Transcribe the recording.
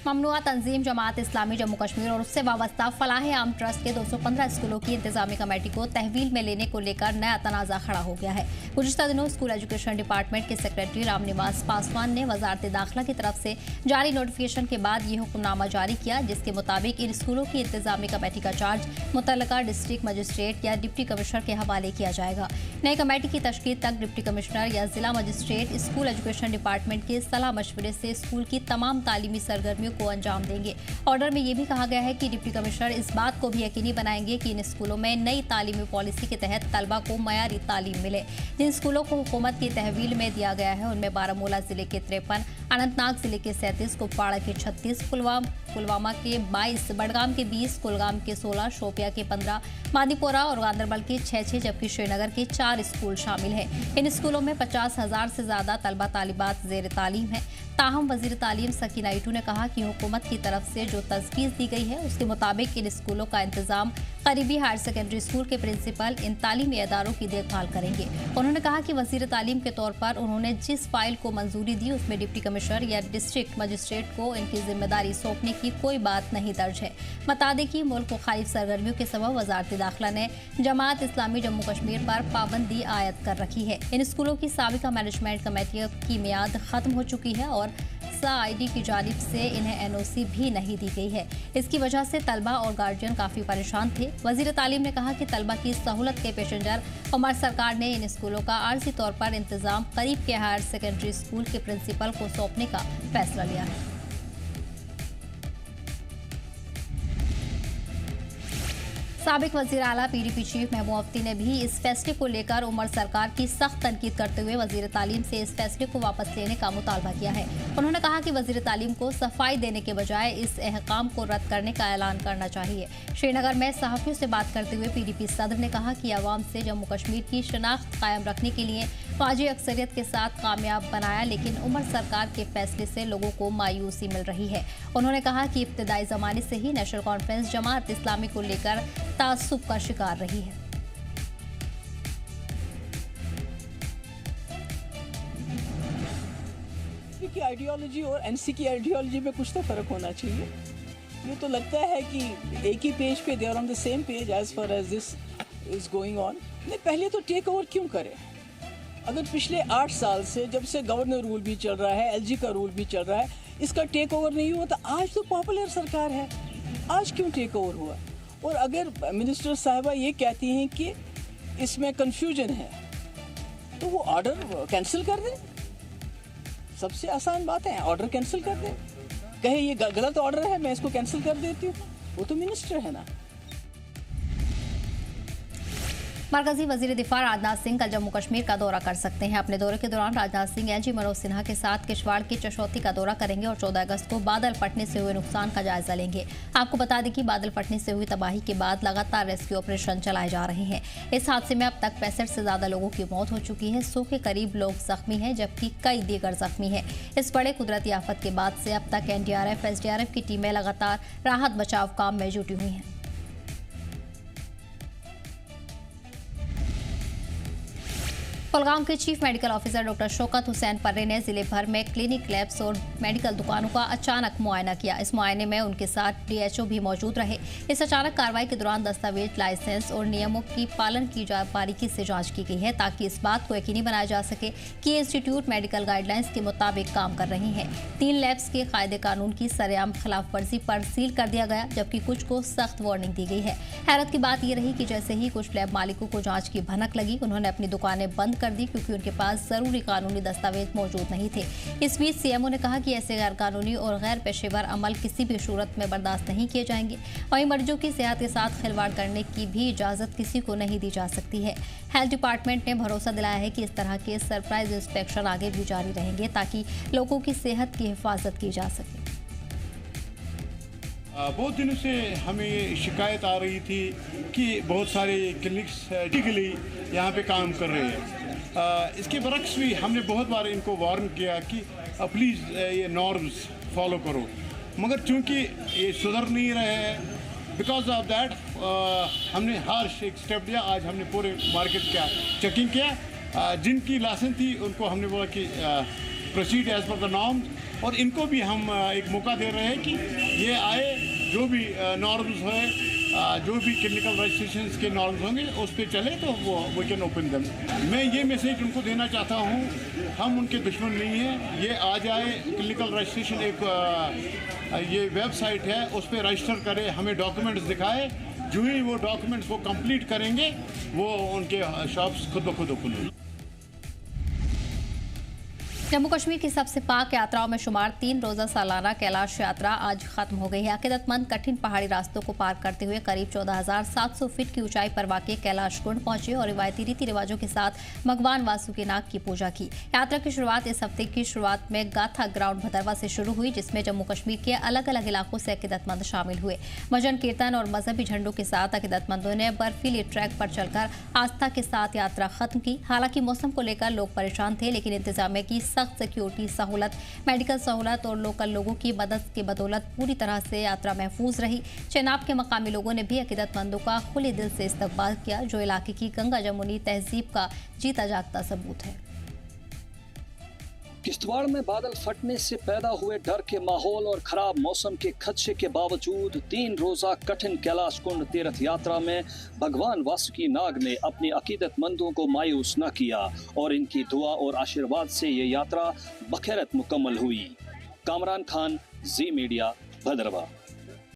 ममनुआ तंजीम जमात इस्लामी जम्मू कश्मीर और उससे वाबस्ता फलाह आम ट्रस्ट के 215 स्कूलों की इंतजामी कमेटी को तहवील में लेने को लेकर नया तनाज़ा खड़ा हो गया है। गुज़िश्ता दिनों स्कूल एजुकेशन डिपार्टमेंट के सेक्रेटरी रामनिवास पासवान ने वजारत दाखिला की तरफ से जारी नोटिफिकेशन के बाद ये हुक्मनामा जारी किया, जिसके मुताबिक इन स्कूलों की इंतजामी कमेटी का चार्ज मुतल्लका डिस्ट्रिक्ट मजिस्ट्रेट या डिप्टी कमिश्नर के हवाले किया जाएगा। नई कमेटी की तश्कील तक डिप्टी कमिश्नर या जिला मजिस्ट्रेट स्कूल एजुकेशन डिपार्टमेंट के सलाह मशवरे से स्कूल की तमाम तालीमी सरगर्मियों को अंजाम देंगे। ऑर्डर में यह भी कहा गया है कि डिप्टी कमिश्नर इस बात को भी यकीनी बनाएंगे कि इन स्कूलों में नई तालीमी पॉलिसी के तहत तलबा को मयारी तालीम मिले। जिन स्कूलों को हुकूमत की तहवील में दिया गया है उनमें बारामूला जिले के 53, अनंतनाग जिले के 37, कुपवाड़ा के 36, पुलवामा के 22, बडगाम के 20, कुलगाम के 16, शोपिया के 15, मादीपोरा और गांदरबल के 6, जबकि श्रीनगर के 4 स्कूल शामिल हैं। इन स्कूलों में 50,000 से ज्यादा तलबा तालिबात ज़ेर तालीम है। ताहम वजीर तालीम सकीना ईटू ने कहा कि हुकूमत की तरफ से जो तजवीज़ दी गई है उसके मुताबिक इन स्कूलों का इंतजाम करीबी हायर सेकेंडरी स्कूल के प्रिंसिपल इन तालीमी इदारों की देखभाल करेंगे। उन्होंने कहा कि वजीर तालीम के तौर पर उन्होंने जिस फाइल को मंजूरी दी उसमें डिप्टी कमिश्नर या डिस्ट्रिक्ट मजिस्ट्रेट को इनकी जिम्मेदारी सौंपने की कोई बात नहीं दर्ज है। बता दें कि मुल्क मुखालिफ सरगर्मियों के सबब वजारत दाखिला ने जमात इस्लामी जम्मू कश्मीर पर पाबंदी आयद कर रखी है। इन स्कूलों की साबिका मैनेजमेंट कमेटी की मियाद खत्म हो चुकी है और आईडी की जानिब से इन्हें एनओसी भी नहीं दी गई है। इसकी वजह से तलबा और गार्जियन काफी परेशान थे। वजीर तालीम ने कहा कि तलबा की सहूलत के पेश नज़र उमर सरकार ने इन स्कूलों का आर्जी तौर पर इंतजाम करीब के हायर सेकेंडरी स्कूल के प्रिंसिपल को सौंपने का फैसला लिया है। साबिक वज़ीर आला पीडीपी चीफ महबूब मुफ्ती ने भी इस फैसले को लेकर उमर सरकार की सख्त तनकीद करते हुए वज़ीर तालीम से इस फैसले को वापस लेने का मुतालबा किया है। उन्होंने कहा कि वज़ीर तालीम को सफाई देने के बजाय इस अहकाम को रद्द करने का ऐलान करना चाहिए। श्रीनगर में सहाफ़ियों से बात करते हुए पीडीपी सदर ने कहा कि अवाम से जम्मू कश्मीर की शनाख्त कायम रखने के लिए वाजी अक्सरियत के साथ कामयाब बनाया, लेकिन उमर सरकार के फैसले से लोगों को मायूसी मिल रही है। उन्होंने कहा कि इब्तदाई ज़माने से ही नेशनल कॉन्फ्रेंस जमात इस्लामी को लेकर तासुब का शिकार रही है। की आइडियोलॉजी और एनसी की आइडियोलॉजी में कुछ तो फर्क होना चाहिए। ये तो लगता है कि एक ही पेज पे they are on the same page as far as this is going on. नहीं, पहले तो टेक ओवर क्यों करें? अगर पिछले 8 साल से जब से गवर्नर रूल भी चल रहा है, एलजी का रूल भी चल रहा है, इसका टेक ओवर नहीं हुआ तो आज तो पॉपुलर सरकार है, आज क्यों टेक ओवर हुआ? और अगर मिनिस्टर साहिबा ये कहती हैं कि इसमें कंफ्यूजन है तो वो ऑर्डर कैंसिल कर दें। सबसे आसान बात है, ऑर्डर कैंसिल कर दें। कहे ये गलत ऑर्डर है, मैं इसको कैंसिल कर देती हूँ, वो तो मिनिस्टर है ना। मरकजी वजीर दिफा राजनाथ सिंह कल जम्मू कश्मीर का दौरा कर सकते हैं। अपने दौरे के दौरान राजनाथ सिंह एनजी मनोज सिन्हा के साथ किश्तवाड़ की चशौती का दौरा करेंगे और 14 अगस्त को बादल फटने से हुए नुकसान का जायजा लेंगे। आपको बता दें कि बादल फटने से हुई तबाही के बाद लगातार रेस्क्यू ऑपरेशन चलाए जा रहे हैं। इस हादसे में अब तक 65 से ज्यादा लोगों की मौत हो चुकी है। 100 के करीब लोग जख्मी हैं, जबकि कई दीगर जख्मी हैं। इस बड़े कुदरती आफत के बाद से अब तक एनडीआरएफ, एसडीआरएफ की टीमें लगातार राहत बचाव काम में जुटी हुई हैं। कुलगाम के chief medical officer doctor Shaukat Hussain Parray ने जिले भर में क्लिनिक, लैब्स और मेडिकल दुकानों का अचानक मुआयना किया। इस मुआयने में उनके साथ डीएचओ भी मौजूद रहे। इस अचानक कार्रवाई के दौरान दस्तावेज, लाइसेंस और नियमों की पालन की बारीकी से जांच की गई है, ताकि इस बात को यकीनी बनाया जा सके कि इंस्टीट्यूट मेडिकल गाइडलाइंस के मुताबिक काम कर रही हैं। 3 लैब्स के कायदे कानून की सरेआम खिलाफ वर्जी पर सील कर दिया गया, जबकि कुछ को सख्त वार्निंग दी गई है। हैरत की बात यह रही कि जैसे ही कुछ लैब मालिकों को जाँच की भनक लगी, उन्होंने अपनी दुकानें बंद कर दी, क्योंकि उनके पास जरूरी कानूनी दस्तावेज मौजूद नहीं थे। इस बीच सीएमओ ने कहा कि ऐसे गैर कानूनी और गैर पेशेवर अमल किसी भी सूरत में बर्दाश्त नहीं किए जाएंगे। वहीं मरीजों की सेहत के साथ खिलवाड़ करने की भी इजाजत किसी को नहीं दी जा सकती है। हेल्थ डिपार्टमेंट ने भरोसा दिलाया है कि इस तरह के सरप्राइज इंस्पेक्शन आगे भी जारी रहेंगे, ताकि लोगों की सेहत की हिफाजत की जा सके। बहुत दिनों से हमें शिकायत आ रही थी कि बहुत सारे क्लिनिक्स लीगली यहाँ पे काम कर रहे हैं। इसके बरक्स भी हमने बहुत बार इनको वार्न किया कि प्लीज़ ये नॉर्म्स फॉलो करो, मगर चूँकि ये सुधर नहीं रहे हैं, बिकॉज ऑफ दैट हमने हार्श एक स्टेप लिया। आज हमने पूरे मार्केट का चेकिंग किया। जिनकी लाइसेंस थी उनको हमने बोला कि proceed as per the norms, और इनको भी हम एक मौका दे रहे हैं कि ये आए, जो भी नॉर्म्स है, जो भी क्लिनिकल रजिस्ट्रेशन के नॉर्म्स होंगे उस पर चले तो वो वी कैन ओपन देम। मैं ये मैसेज उनको देना चाहता हूँ, हम उनके दुश्मन नहीं हैं। ये आ जाए, क्लिनिकल रजिस्ट्रेशन एक ये वेबसाइट है, उस पर रजिस्टर करे, हमें डॉक्यूमेंट्स दिखाए, जो ही वो डॉक्यूमेंट्स वो कंप्लीट करेंगे वो उनके शॉप्स खुद ब खुद ओपन होंगे। जम्मू कश्मीर की सबसे पाक यात्राओं में शुमार 3 रोजा सालाना कैलाश यात्रा आज खत्म हो गई है। अकीदतमंद कठिन पहाड़ी रास्तों को पार करते हुए करीब 14,700 फीट की ऊंचाई पर वाक़ कैलाश कुंड पहुंचे और रिवायती रीति रिवाजों के साथ भगवान वासुकीनाग की पूजा की। यात्रा की शुरुआत इस हफ्ते की शुरुआत में गाथा ग्राउंड भदरवा से शुरू हुई, जिसमें जम्मू कश्मीर के अलग अलग इलाकों से अकीदतमंद शामिल हुए। भजन कीर्तन और मजहबी झंडों के साथ अकीदतमंदों ने बर्फीली ट्रैक पर चलकर आस्था के साथ यात्रा खत्म की। हालांकि मौसम को लेकर लोग परेशान थे, लेकिन इंतजामिया की सख्त सिक्योरिटी सहूलत, मेडिकल सहूलत और लोकल लोगों की मदद की बदौलत पूरी तरह से यात्रा महफूज रही। चेनाब के मकामी लोगों ने भी अकीदतमंदों का खुले दिल से इस्तकबाल किया, जो इलाके की गंगा जमुनी तहजीब का जीता जागता सबूत है। किश्तवाड़ में बादल फटने से पैदा हुए डर के माहौल और खराब मौसम के खदशे के बावजूद 3 रोजा कठिन कैलाश कुंड तीर्थ यात्रा में भगवान वासुकीनाग ने अपने अकीदतमंदों को मायूस न किया और इनकी दुआ और आशीर्वाद से ये यात्रा बखैरत मुकम्मल हुई। कामरान खान, जी मीडिया, भदरवा।